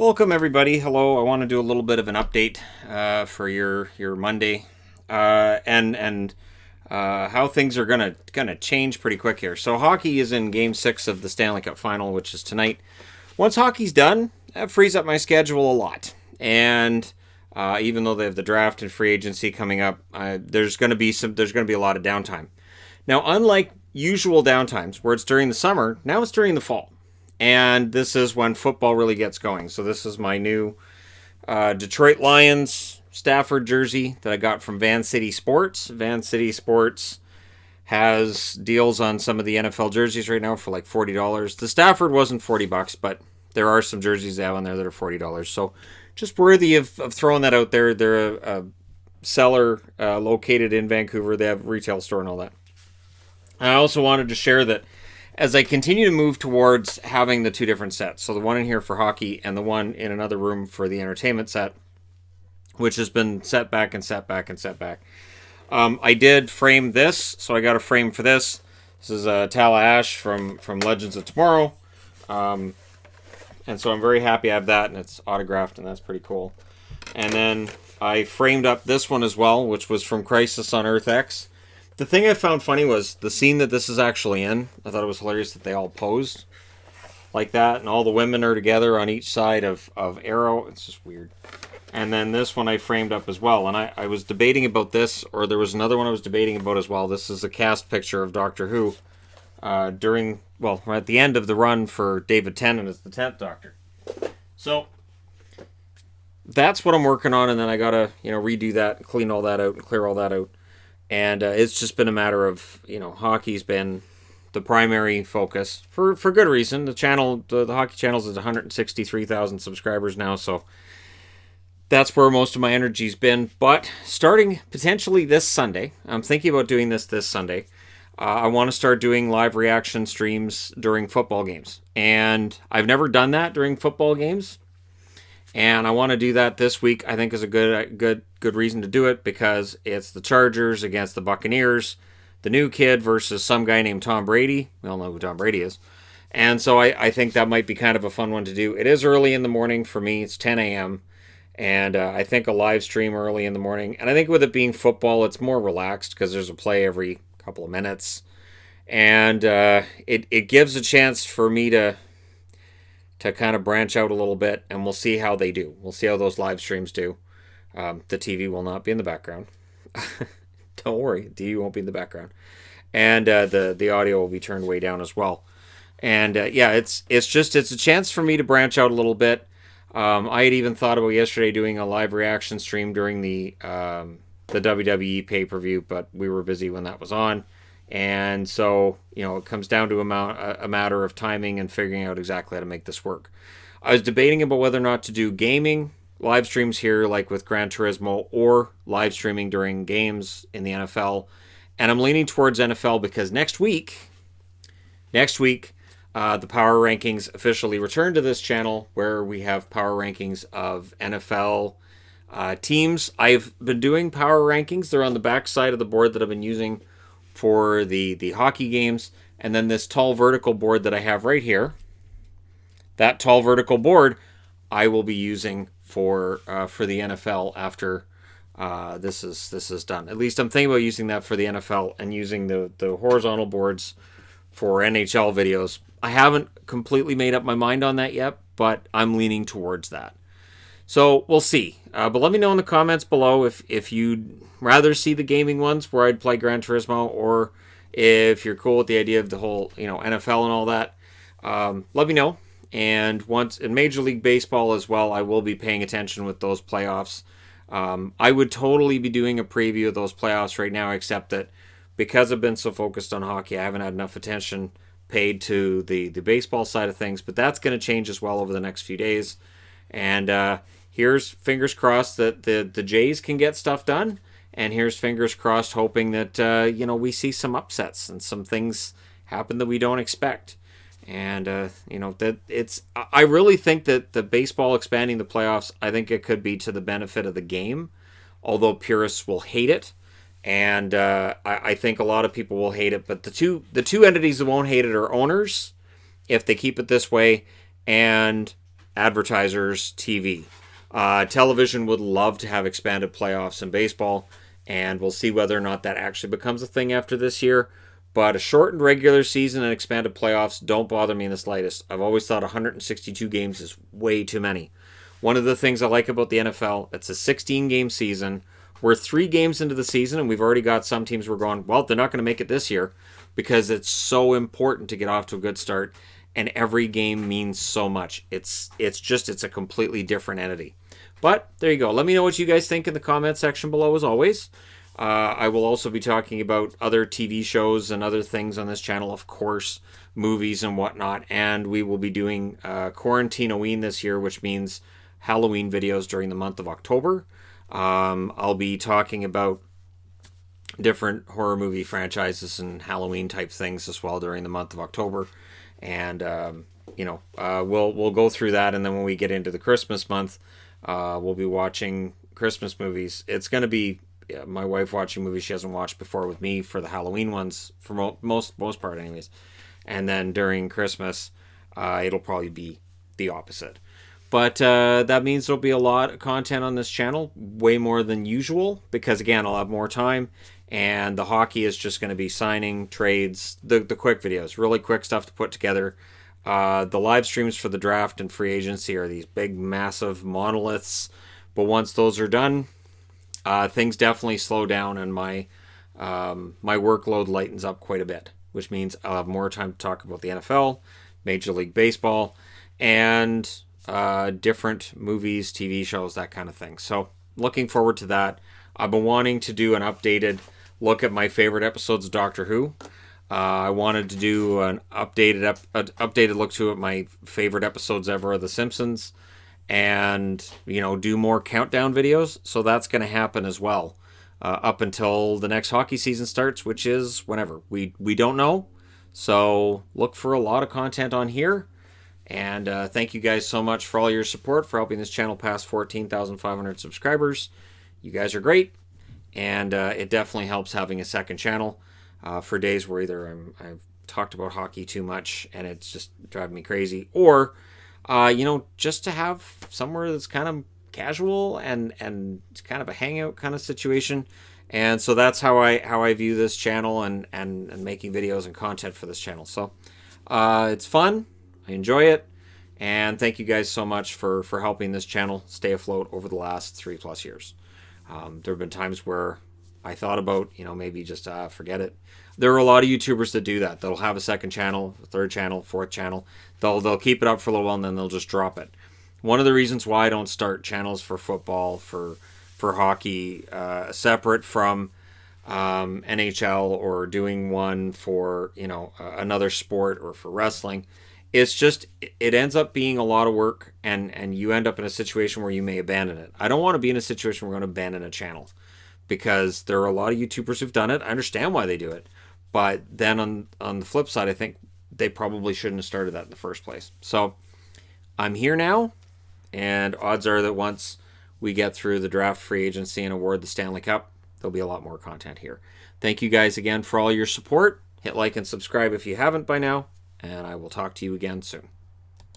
Welcome everybody. Hello. I want to do a little bit of an update for your Monday, and how things are gonna change pretty quick here. So hockey is in Game 6 of the Stanley Cup Final, which is tonight. Once hockey's done, that frees up my schedule a lot. And even though they have the draft and free agency coming up, there's gonna be a lot of downtime. Now, unlike usual downtimes where it's during the summer, now it's during the fall. And this is when football really gets going. So this is my new Detroit Lions Stafford jersey that I got from Van City Sports. Van City Sports has deals on some of the NFL jerseys right now for like $40. The Stafford wasn't $40, but there are some jerseys they have on there that are $40. So just worthy of throwing that out there. They're a seller located in Vancouver. They have a retail store and all that. I also wanted to share that as I continue to move towards having the two different sets, so the one in here for hockey and the one in another room for the entertainment set, which has been set back and set back and set back. I did frame this, so I got a frame for this. This is Tala Ash from Legends of Tomorrow. And so I'm very happy I have that, and it's autographed, and that's pretty cool. And then I framed up this one as well, which was from Crisis on Earth X. The thing I found funny was the scene that this is actually in. I thought it was hilarious that they all posed like that, and all the women are together on each side of Arrow. It's just weird. And then this one I framed up as well. And I was debating about this, or there was another one I was debating about as well. This is a cast picture of Doctor Who at the end of the run for David Tennant as the 10th Doctor. So that's what I'm working on, and then I gotta redo that, clean all that out, and clear all that out. And it's just been a matter of, hockey's been the primary focus for good reason. The channel, the hockey channel's at 163,000 subscribers now, so that's where most of my energy's been. But starting potentially this Sunday, I'm thinking about doing this Sunday. I want to start doing live reaction streams during football games. And I've never done that during football games. And I want to do that this week. I think is a good reason to do it because it's the Chargers against the Buccaneers, the new kid versus some guy named Tom Brady. We all know who Tom Brady is. And so I think that might be kind of a fun one to do. It is early in the morning for me. It's 10 a.m. And I think a live stream early in the morning. And I think with it being football, it's more relaxed because there's a play every couple of minutes. And it gives a chance for me to kind of branch out a little bit, and we'll see how they do. We'll see how those live streams do. The TV will not be in the background. Don't worry, the TV won't be in the background. And the audio will be turned way down as well. And it's a chance for me to branch out a little bit. I had even thought about yesterday doing a live reaction stream during the WWE pay-per-view, but we were busy when that was on. And so, it comes down to a matter of timing and figuring out exactly how to make this work. I was debating about whether or not to do gaming live streams here, like with Gran Turismo, or live streaming during games in the NFL. And I'm leaning towards NFL because next week, the Power Rankings officially return to this channel where we have Power Rankings of NFL teams. I've been doing Power Rankings. They're on the back side of the board that I've been using for the hockey games, and then this tall vertical board that I have right here. That tall vertical board I will be using for the NFL after this is done. At least I'm thinking about using that for the NFL and using the horizontal boards for NHL videos. I haven't completely made up my mind on that yet, but I'm leaning towards that. So we'll see. But let me know in the comments below if you'd rather see the gaming ones where I'd play Gran Turismo, or if you're cool with the idea of the whole NFL and all that. Let me know. And once in Major League Baseball as well, I will be paying attention with those playoffs. I would totally be doing a preview of those playoffs right now, except that because I've been so focused on hockey, I haven't had enough attention paid to the baseball side of things. But that's going to change as well over the next few days. And here's fingers crossed that the Jays can get stuff done. And here's fingers crossed hoping that, we see some upsets and some things happen that we don't expect. And, I really think that the baseball expanding the playoffs, I think it could be to the benefit of the game, although purists will hate it. And I think a lot of people will hate it. But the two entities that won't hate it are owners, if they keep it this way, and advertisers, TV. Television would love to have expanded playoffs in baseball, and we'll see whether or not that actually becomes a thing after this year. But a shortened regular season and expanded playoffs don't bother me in the slightest. I've always thought 162 games is way too many. One of the things I like about the NFL, it's a 16-game season. We're 3 games into the season, and we've already got some teams we're going, well, they're not going to make it this year because it's so important to get off to a good start, and every game means so much. It's a completely different entity. But there you go. Let me know what you guys think in the comment section below, as always. I will also be talking about other TV shows and other things on this channel, of course, movies and whatnot. And we will be doing Quarantine-oween this year, which means Halloween videos during the month of October. I'll be talking about different horror movie franchises and Halloween type things as well during the month of October. And, we'll go through that. And then when we get into the Christmas month, we'll be watching Christmas movies. It's going to be my wife watching movies she hasn't watched before with me for the Halloween ones, for most part anyways. And then during Christmas, it'll probably be the opposite. But that means there'll be a lot of content on this channel, way more than usual, because again, I'll have more time. And the hockey is just going to be signing, trades, the quick videos, really quick stuff to put together. The live streams for the draft and free agency are these big, massive monoliths. But once those are done, things definitely slow down, and my workload lightens up quite a bit, which means I'll have more time to talk about the NFL, Major League Baseball, and different movies, TV shows, that kind of thing. So looking forward to that. I've been wanting to do an updated look at my favorite episodes of Doctor Who. I wanted to do an updated look to at my favorite episodes ever of The Simpsons, and do more countdown videos. So that's going to happen as well, up until the next hockey season starts, which is whenever. We don't know. So look for a lot of content on here. And thank you guys so much for all your support, for helping this channel pass 14,500 subscribers. You guys are great, and it definitely helps having a second channel for days where either I've talked about hockey too much and it's just driving me crazy, or just to have somewhere that's kind of casual and kind of a hangout kind of situation. And so that's how I view this channel and making videos and content for this channel. So it's fun. I enjoy it. And thank you guys so much for helping this channel stay afloat over the last 3+ years. There have been times where I thought about, maybe just forget it. There are a lot of YouTubers that do that. They'll have a second channel, a third channel, fourth channel. They'll keep it up for a little while and then they'll just drop it. One of the reasons why I don't start channels for football, for hockey, separate from NHL, or doing one for another sport, or for wrestling, it's just, it ends up being a lot of work, and you end up in a situation where you may abandon it. I don't want to be in a situation where we're going to abandon a channel, because there are a lot of YouTubers who've done it. I understand why they do it. But then on the flip side, I think they probably shouldn't have started that in the first place. So I'm here now, and odds are that once we get through the draft, free agency, and award the Stanley Cup, there'll be a lot more content here. Thank you guys again for all your support. Hit like and subscribe if you haven't by now, and I will talk to you again soon.